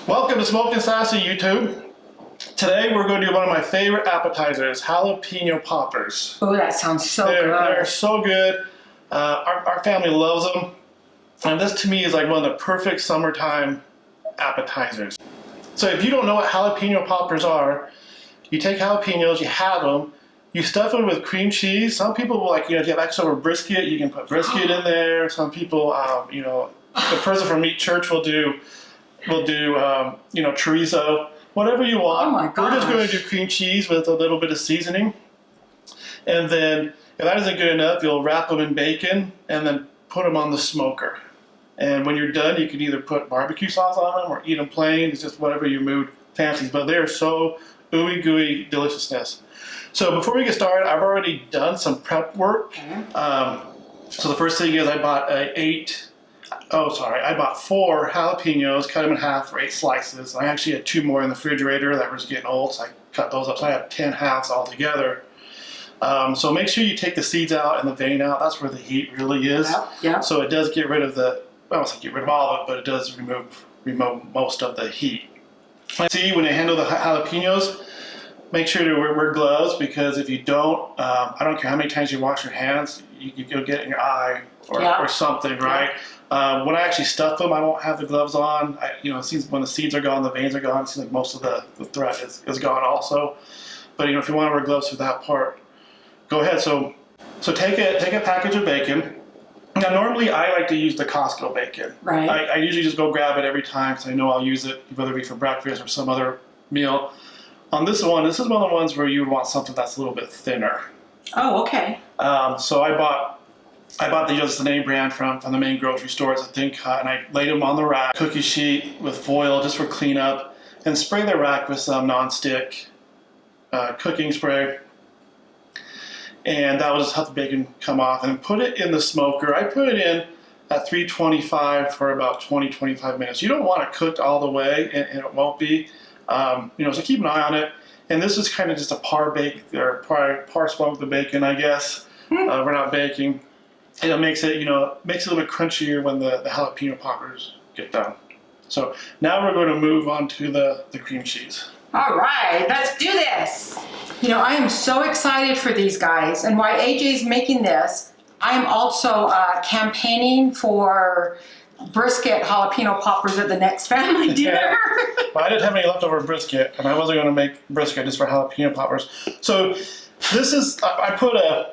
Welcome to Smoking Sassy YouTube. Today we're going to do one of my favorite appetizers, Jalapeño Poppers. Oh, that sounds so good. They're so good. Our family loves them. And this to me is like one of the perfect summertime appetizers. So if you don't know what Jalapeño Poppers are, you take jalapenos, you have them, you stuff them with cream cheese. Some people will if you have extra brisket, you can put brisket in there. Some people, the person from Meat Church will do chorizo, whatever you want. Oh my gosh. We're just going to do cream cheese with a little bit of seasoning. And then, if that isn't good enough, you'll wrap them in bacon and then put them on the smoker. And when you're done, you can either put barbecue sauce on them or eat them plain. It's just whatever your mood fancies. But they're so ooey gooey deliciousness. So before we get started, I've already done some prep work. So the first thing is I bought 4 jalapenos, cut them in half for 8 slices. I actually had 2 more in the refrigerator that was getting old, so I cut those up. So I have 10 halves altogether. So make sure you take the seeds out and the vein out. That's where the heat really is. Yeah. So it does get rid of I don't say get rid of all of it, but it does remove most of the heat. See, when you handle the jalapenos, make sure to wear gloves, because if you don't, I don't care how many times you wash your hands, you'll get it in your eye or something, right? When I actually stuff them, I won't have the gloves on. It seems when the seeds are gone, the veins are gone. It seems like most of the thread is gone also. But if you want to wear gloves for that part, go ahead. So take a package of bacon. Now normally I like to use the Costco bacon. Right. I usually just go grab it every time because I know I'll use it, whether it be for breakfast or some other meal. On this one, this is one of the ones where you would want something that's a little bit thinner. Oh, okay. So I bought the name brand from the main grocery stores, I think, and I laid them on the rack, cookie sheet with foil just for cleanup, and spray the rack with some non-stick cooking spray. And that will just help the bacon come off, and put it in the smoker. I put it in at 325 for about 20-25 minutes. You don't want it cooked all the way, and it won't be. So keep an eye on it. And this is kind of just a par smoked the bacon, I guess. We're not baking. And it makes it, makes it a little bit crunchier when the jalapeno poppers get done. So now we're going to move on to the cream cheese. All right, let's do this. I am so excited for these guys, and while AJ's making this, I am also campaigning for brisket jalapeno poppers at the next family dinner. Well, I didn't have any leftover brisket, and I wasn't going to make brisket just for jalapeno poppers. So this is, I put a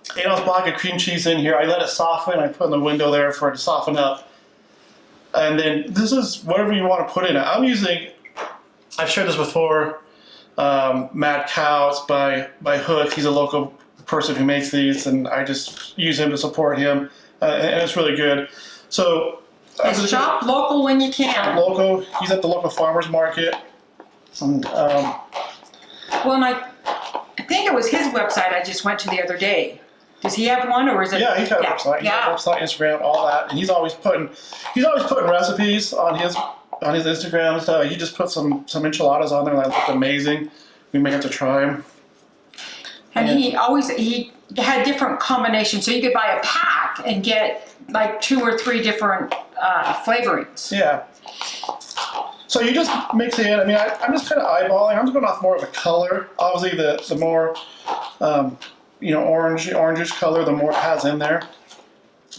8-ounce block of cream cheese in here. I let it soften. I put it in the window there for it to soften up. And then this is whatever you want to put in it. I've shared this before, Mad Cows by Hook. He's a local person who makes these, and I just use him to support him, and it's really good. So shop local when you can. Shop local. He's at the local farmers market. And, and I think it was his website I just went to the other day. Does he have one, or is it? Yeah, he's got a website. He's got a website, Instagram, all that, and he's always putting recipes on his Instagram and stuff. He just put some enchiladas on there that looked amazing. We may have to try them. And he had different combinations, so you could buy a pack and get like 2 or 3 different flavorings. Yeah. So you just mix it in. I'm just kind of eyeballing. I'm just going off more of a color. Obviously, the more orangish color, the more it has in there.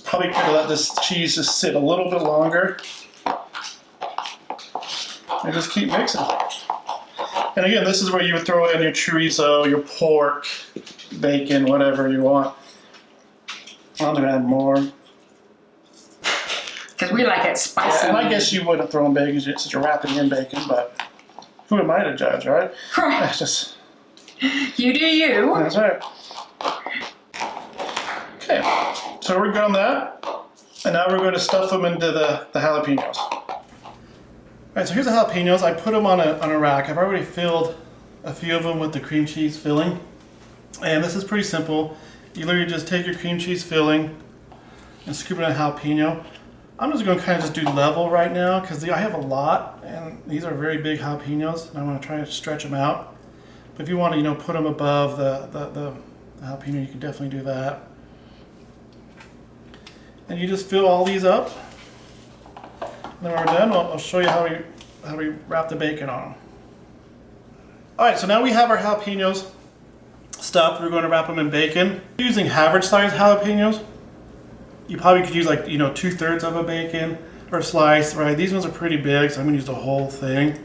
Probably could let this cheese just sit a little bit longer. And just keep mixing. And again, this is where you would throw in your chorizo, your pork, bacon, whatever you want. I'm going to add more. Because we like it spicy. Yeah, and I guess you wouldn't throw in bacon since you're wrapping in bacon, but who am I to judge, right? Right. You do you. That's right. Okay, so we're done that. And now we're going to stuff them into the jalapenos. Alright, so here's the jalapenos. I put them on a rack. I've already filled a few of them with the cream cheese filling. And this is pretty simple. You literally just take your cream cheese filling and scoop it in a jalapeno. I'm just going to kind of just do level right now because I have a lot, and these are very big jalapenos, and I want to try to stretch them out. But if you want to, put them above the jalapeno, you can definitely do that. And you just fill all these up. And then when we're done, I'll show you how we wrap the bacon on them. All right, so now we have our jalapenos stuffed. We're going to wrap them in bacon. Using average size jalapenos, you probably could use like, 2/3 of a bacon or slice, right? These ones are pretty big, so I'm gonna use the whole thing.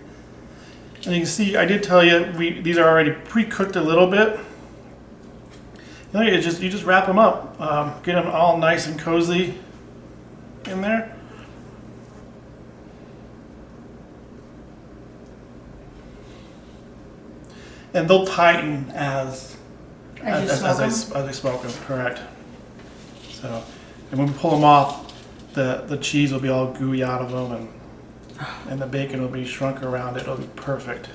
And you can see, I did tell you, these are already pre-cooked a little bit. And you just wrap them up, get them all nice and cozy in there. And they'll tighten as I smoke them, correct. So, and when we pull them off, the cheese will be all gooey out of them, and the bacon will be shrunk around it. It'll be perfect.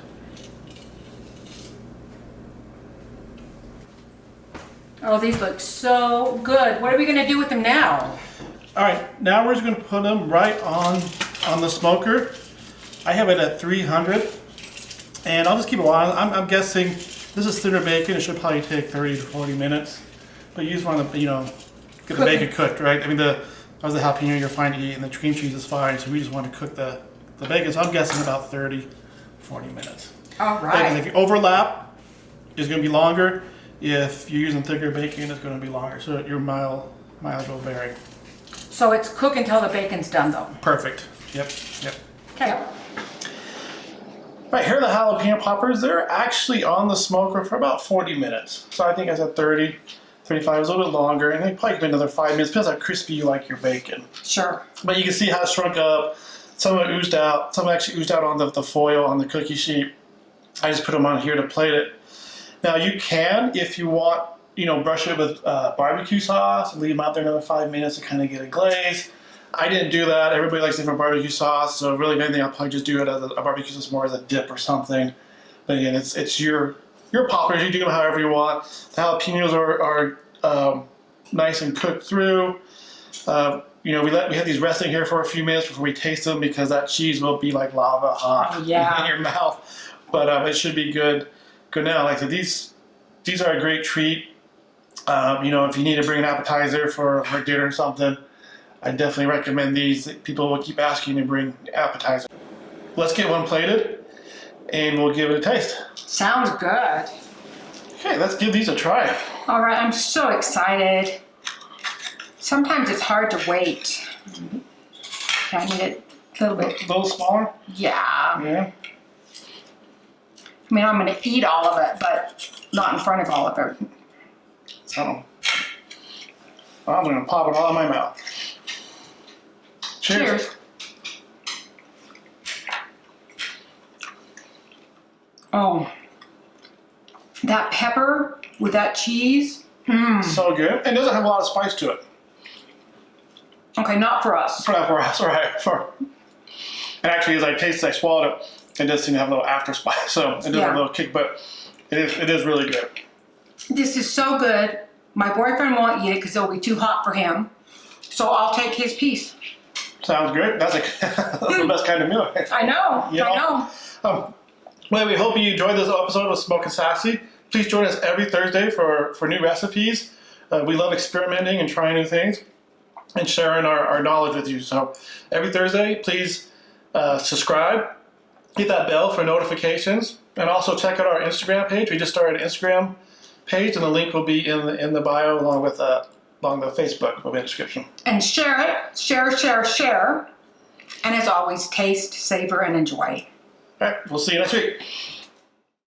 Oh, these look so good. What are we gonna do with them now? All right, now we're just gonna put them right on the smoker. I have it at 300, and I'll just keep it on. I'm guessing this is thinner bacon. It should probably take 30 to 40 minutes, but you just want to, get the bacon cooked, right? I mean, the jalapeno you're fine to eat, and the cream cheese is fine. So we just want to cook the bacon. So I'm guessing about 30, 40 minutes. All right. If you overlap, is going to be longer. If you're using thicker bacon, it's going to be longer. So your mileage will vary. So it's cook until the bacon's done, though. Perfect. Yep. Okay. All right, here are the jalapeno poppers. They're actually on the smoker for about 40 minutes. So I think I said 30, 35, is a little bit longer, and they probably could be another 5 minutes. Depends how crispy you like your bacon. Sure. But you can see how it shrunk up. Some of it oozed out. Some actually oozed out on the foil on the cookie sheet. I just put them on here to plate it. Now you can, if you want, brush it with barbecue sauce and leave them out there another 5 minutes to kind of get a glaze. I didn't do that. Everybody likes different barbecue sauce, so really, if anything, I'll probably just do it as a barbecue sauce, more as a dip or something. But again, it's your poppers. You do them however you want. The jalapenos are nice and cooked through. We have these resting here for a few minutes before we taste them, because that cheese will be like lava hot in your mouth. But it should be good now. Like I said, these are a great treat. If you need to bring an appetizer for dinner or something, I definitely recommend these. People will keep asking to bring appetizer. Let's get one plated, and we'll give it a taste. Sounds good. Okay, let's give these a try. All right, I'm so excited. Sometimes it's hard to wait. I need it a little bit. A little smaller? Yeah. Yeah. I mean, I'm going to eat all of it, but not in front of all of it. So, I'm going to pop it all in my mouth. Cheers. Oh, that pepper with that cheese. So good. And it doesn't have a lot of spice to it. Okay, not for us. For us, right. And actually, as I tasted, I swallowed it. It does seem to have a little after spice, so it does have a little kick, but it is really good. This is so good. My boyfriend won't eat it because it'll be too hot for him. So I'll take his piece. Sounds great. That's the best kind of meal. I know. Well, we hope you enjoyed this episode of Smokin' Sassy. Please join us every Thursday for new recipes. We love experimenting and trying new things and sharing our knowledge with you. So every Thursday, please subscribe, hit that bell for notifications, and also check out our Instagram page. We just started an Instagram page, and the link will be in the bio along the Facebook will be in the description. And share it. Share. And as always, taste, savor, and enjoy. All right, we'll see you next week.